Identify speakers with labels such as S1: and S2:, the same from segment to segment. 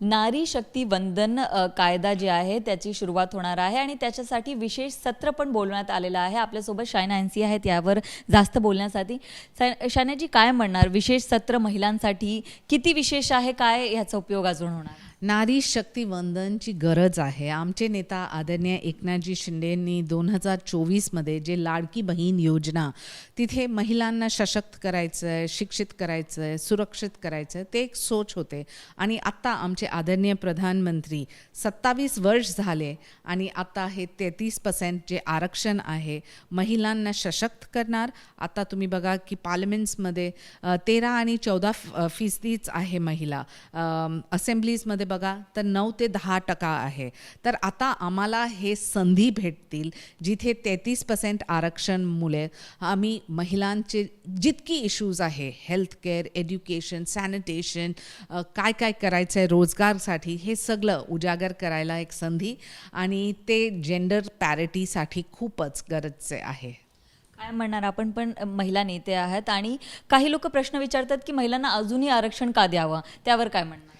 S1: नारी शक्ती वंदन कायदा जे आहे त्याची सुरुवात होणार आहे आणि त्याच्यासाठी विशेष सत्र पण बोलवण्यात आलेलं आहे. आपल्यासोबत शायना एनसी आहेत यावर जास्त बोलण्यासाठी. शायनाजी, काय म्हणणार, विशेष सत्र महिलांसाठी किती विशेष आहे, काय ह्याचा उपयोग अजून होणार?
S2: नारी शक्ती वंदनची गरज आहे. आमचे नेता आदरणीय एकनाथजी शिंदेंनी 2024मध्ये जे लाडकी बहीण योजना, तिथे महिलांना सशक्त करायचं आहे, शिक्षित करायचं आहे, सुरक्षित करायचं आहे, ते एक सोच होते. आणि आत्ता आमचे आदरणीय प्रधानमंत्री 27 वर्ष झाले आणि आता हे 33% जे आरक्षण आहे महिलांना सशक्त करणार. आता तुम्ही बघा की पार्लमेंट्समध्ये 13 आणि 14% आहे महिला, असेंब्लीजमध्ये बघा तर 9 ते 10% आहे. तर आता आम्हाला हे संधी भेटतील जिथे 33% आरक्षणमुळे आम्ही महिलांचे जितकी इश्यूज आहे, हेल्थ केअर, एज्युकेशन, सॅनिटेशन, काय काय करायचं आहे रोजगारसाठी, हे सगळं उजागर करायला एक संधी. आणि ते जेंडर पॅरिटीसाठी खूपच गरजेचे आहे.
S1: काय म्हणणार, आपण पण महिला नेते आहात आणि काही लोक प्रश्न विचारतात की महिलांना अजूनही आरक्षण का द्यावं, त्यावर काय म्हणणार?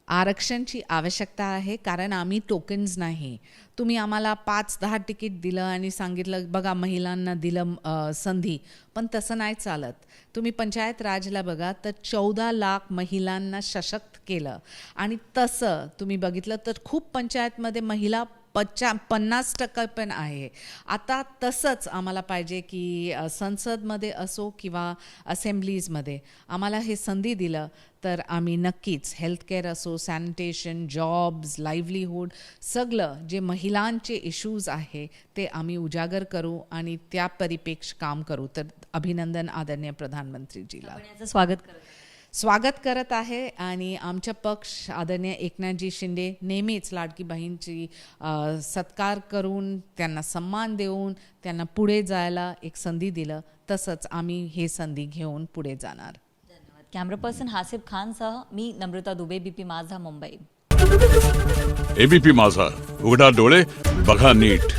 S2: आरक्षणची आवश्यकता आहे कारण आम्ही टोकन्स नाही. तुम्ही आम्हाला 5-10 तिकीट दिलं आणि सांगितलं बघा महिलांना दिलं संधी, पण तसं नाही चालत. तुम्ही पंचायत राजला बघा तर 14 लाख महिलांना सशक्त केलं आणि तसं तुम्ही बघितलं तर खूप पंचायतमध्ये महिला 50% पण आहे. आता तसंच आम्हाला पाहिजे की संसदमध्ये असो किंवा असेंब्लीजमध्ये आम्हाला हे संधी दिलं तर आम्ही नक्कीच हेल्थकेअर असो, सॅनिटेशन, जॉब्स, लाईव्हलीहूड, सगळं जे महिलांचे इश्यूज आहे ते आम्ही उजागर करू आणि त्या परिप्रेक्ष्य काम करू. तर अभिनंदन आदरणीय प्रधानमंत्रीजीला. स्वागत करत आहे. आणि आमचा पक्ष आदरणीय एकनाथजी शिंदे नेहमीच लाडकी बहीणची सत्कार करून, त्यांना सन्मान देऊन, त्यांना पुढे जायला एक संधी दिलं. तसंच आम्ही हे संधी घेऊन पुढे जाणार.
S1: धन्यवाद. कॅमेरा पर्सन हासिफ खानसह मी नम्रता दुबे, बीपी माझा, मुंबई.
S3: एबीपी माझा, उघडा डोळे बघा नीट.